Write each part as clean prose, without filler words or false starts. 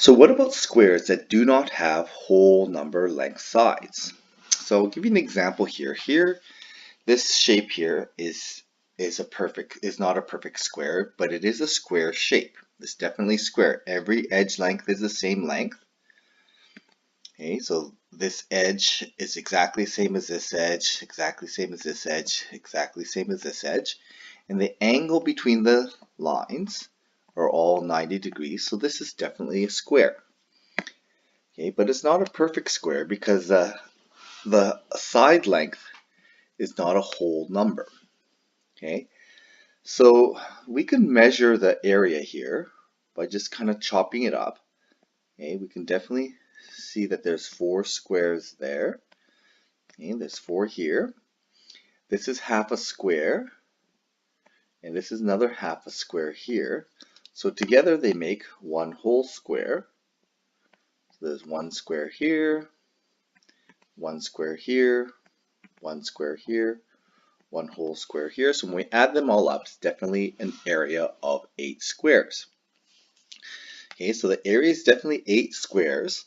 So what about squares that do not have whole number length sides? So I'll give you an example here. This shape here is not a perfect square, but it is a square shape. It's definitely square. Every edge length is the same length. Okay, so this edge is exactly the same as this edge, exactly the same as this edge, exactly the same as this edge. And the angle between the lines are all 90 degrees, so this is definitely a square. Okay, but it's not a perfect square because the side length is not a whole number. Okay, so we can measure the area here by just kind of chopping it up. Okay, we can definitely see that there's 4 squares there. Okay, there's 4 here. This is half a square, and this is another half a square here. So together they make one whole square. So there's 1 square here, 1 square here, 1 square here, 1 whole square here. So when we add them all up, it's definitely an area of 8 squares. Okay, so the area is definitely 8 squares,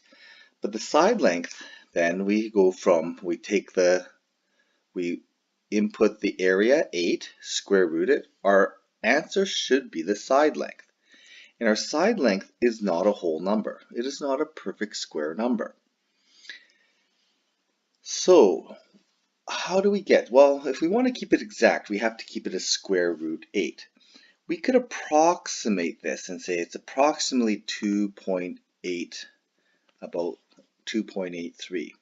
but the side length, then we input the area 8, square root it. Our answer should be the side length. And our side length is not a whole number. It is not a perfect square number. So how do we get? Well, if we want to keep it exact, we have to keep it as square root 8. We could approximate this and say it's approximately 2.8, about 2.83.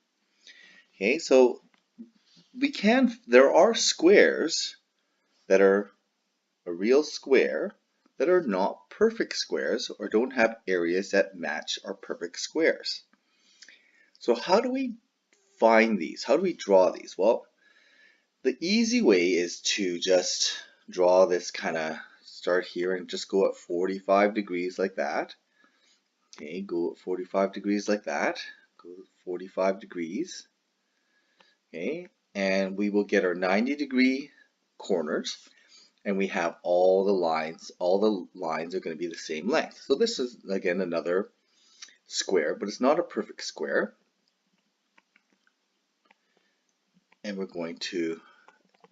Okay, so there are squares that are a real square that are not perfect squares or don't have areas that match our perfect squares. So how do we find these? How do we draw these? Well, the easy way is to just draw this kind of start here and just go at 45 degrees like that. Okay, go at 45 degrees like that. Go 45 degrees. Okay, and we will get our 90-degree corners, and we have all the lines are going to be the same length. So this is again another square, but it's not a perfect square. And we're going to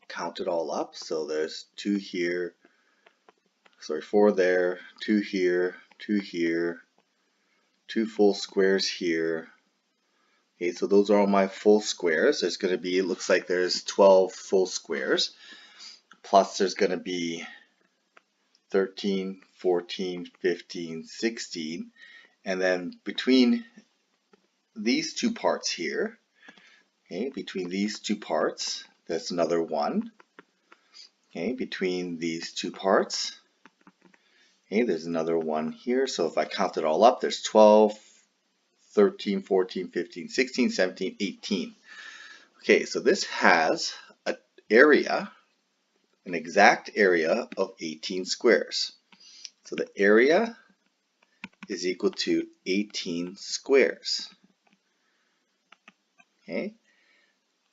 count it all up. So there's 2 here, 4 there, 2 here, 2 here, 2 full squares here. Okay, so those are all my full squares. There's going to be, it looks like there's 12 full squares. Plus there's going to be 13, 14, 15, 16. And then between these two parts here, okay, between these two parts, that's another 1. Okay, between these two parts, okay, there's another 1 here. So if I count it all up, there's 12, 13, 14, 15, 16, 17, 18. Okay, so this has an area, an exact area of 18 squares. So the area is equal to 18 squares. Okay,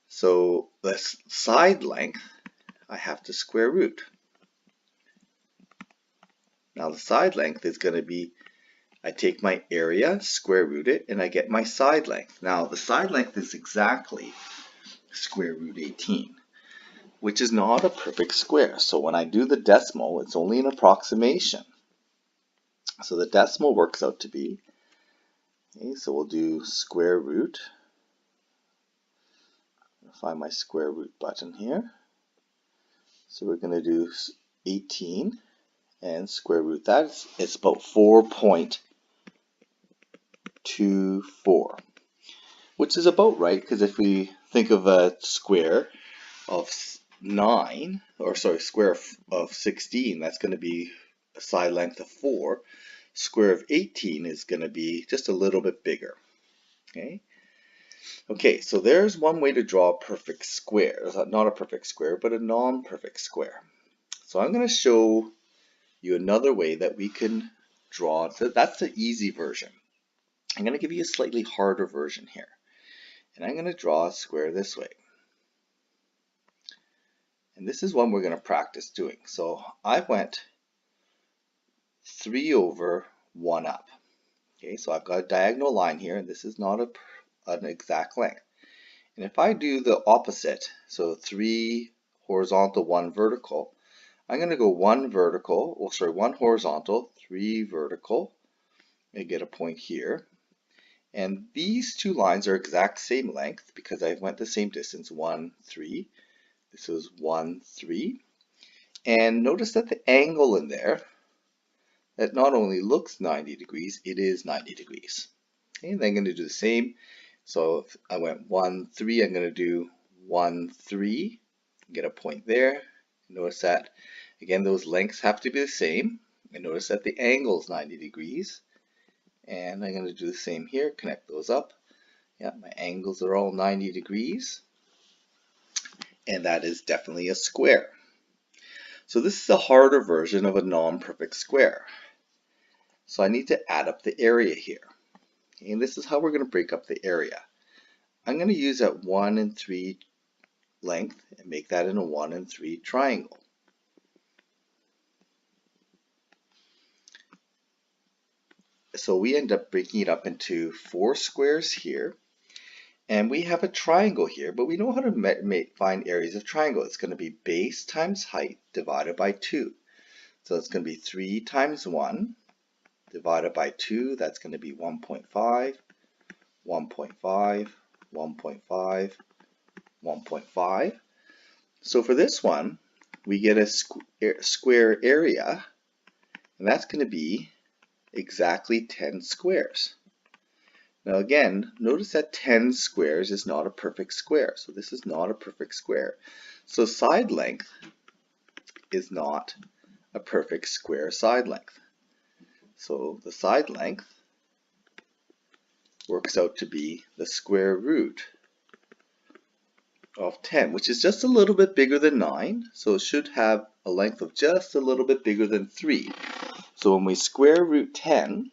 so the side length I have to square root. Now the side length is going to be, I take my area, square root it, and I get my side length. Now the side length is exactly square root 18, which is not a perfect square. So when I do the decimal, it's only an approximation. So the decimal works out to be, okay, so we'll do square root. I'll find my square root button here. So we're going to do 18 and square root that. It's about 4.24, which is about right, because if we think of a square of 9, or sorry, square of 16, that's going to be a side length of 4. Square of 18 is going to be just a little bit bigger. Okay, so there's one way to draw a perfect square. Not a perfect square, but a non-perfect square. So I'm going to show you another way that we can draw. So that's the easy version. I'm going to give you a slightly harder version here. And I'm going to draw a square this way. And this is one we're going to practice doing. So I went 3 over 1 up. Okay, so I've got a diagonal line here, and this is not an exact length. And if I do the opposite, so 3 horizontal, 1 vertical, I'm going to go 1 vertical, oh sorry, 1 horizontal, 3 vertical, and get a point here. And these two lines are exact same length because I went the same distance, 1, 3. This was 1, 3. And notice that the angle in there, that not only looks 90 degrees, it is 90 degrees. Okay, and then I'm going to do the same. So if I went 1, 3, I'm going to do 1, 3, get a point there. Notice that, again, those lengths have to be the same. And notice that the angle is 90 degrees. And I'm going to do the same here, connect those up. Yeah, my angles are all 90 degrees. And that is definitely a square. So this is a harder version of a non-perfect square. So I need to add up the area here. And this is how we're going to break up the area. I'm going to use that 1 and 3 length and make that in a 1 and 3 triangle. So we end up breaking it up into 4 squares here. And we have a triangle here, but we know how to find areas of triangle. It's going to be base times height divided by 2. So it's going to be 3 times 1 divided by 2. That's going to be 1.5, 1.5, 1.5, 1.5. So for this one, we get a square area, and that's going to be exactly 10 squares. Now again, notice that 10 squares is not a perfect square. So this is not a perfect square. So side length is not a perfect square side length. So the side length works out to be the square root of 10, which is just a little bit bigger than 9. So it should have a length of just a little bit bigger than 3. So when we square root 10,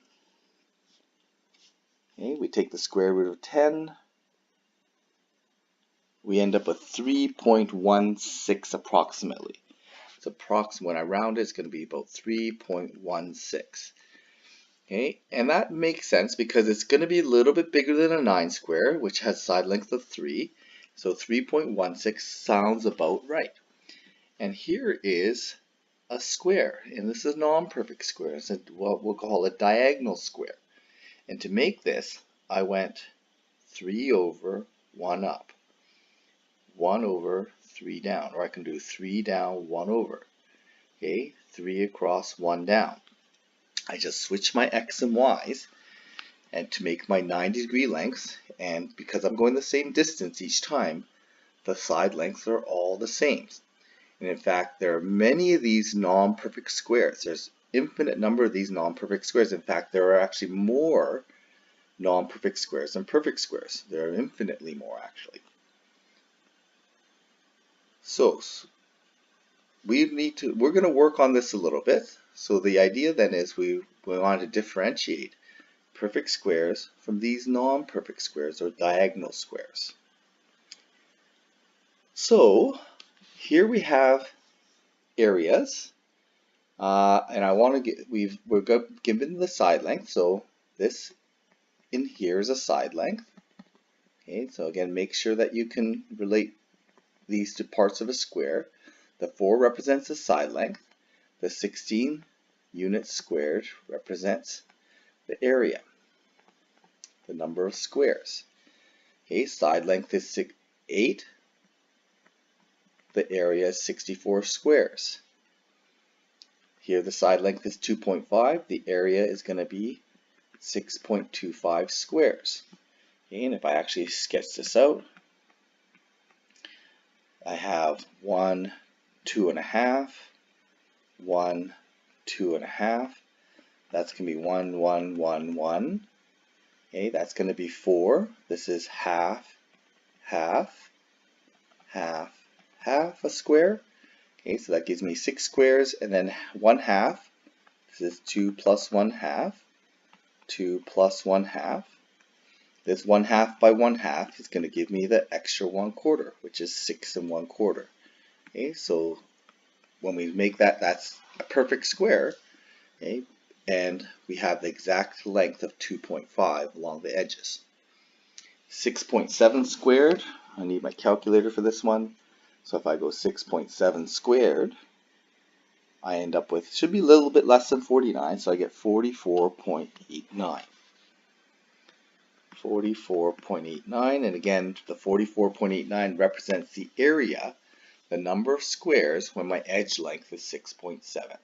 okay, we take the square root of 10, we end up with 3.16 approximately. It's when I round it, it's going to be about 3.16. Okay, and that makes sense because it's going to be a little bit bigger than a 9 square, which has side length of 3. So 3.16 sounds about right. And here is a square, and this is a non-perfect square. It's what we'll call a diagonal square. And to make this, I went 3 over, 1 up, 1 over, 3 down, or I can do 3 down, 1 over. Okay, 3 across, 1 down. I just switch my x and y's and to make my 90-degree lengths, and because I'm going the same distance each time, the side lengths are all the same. And in fact, there are many of these non-perfect squares. There's infinite number of these non-perfect squares. In fact, there are actually more non-perfect squares than perfect squares. There are infinitely more actually. So we're going to work on this a little bit. So the idea then is we want to differentiate perfect squares from these non-perfect squares or diagonal squares. So here we have areas, and I want to get we're given the side length. So this in here is a side length. Okay, so again, make sure that you can relate these to parts of a square. The 4 represents the side length. The 16 units squared represents the area, the number of squares. Okay, side length is 8. The area is 64 squares. Here the side length is 2.5. The area is going to be 6.25 squares. Okay, and if I actually sketch this out, I have 1, 2.5, 1, 2.5. That's going to be 1, 1, 1, 1. Okay, that's going to be 4. This is half, half, half, half a square. Okay, so that gives me 6 squares, and then 1/2. This is 2 plus 1/2. 2 plus 1/2. This 1/2 by 1/2 is going to give me the extra 1/4, which is 6 1/4. Okay, so when we make that, that's a perfect square. Okay, and we have the exact length of 2.5 along the edges. 6.7 squared, I need my calculator for this one. So if I go 6.7 squared, I end up with, should be a little bit less than 49, so I get 44.89. 44.89, and again, the 44.89 represents the area, the number of squares when my edge length is 6.7.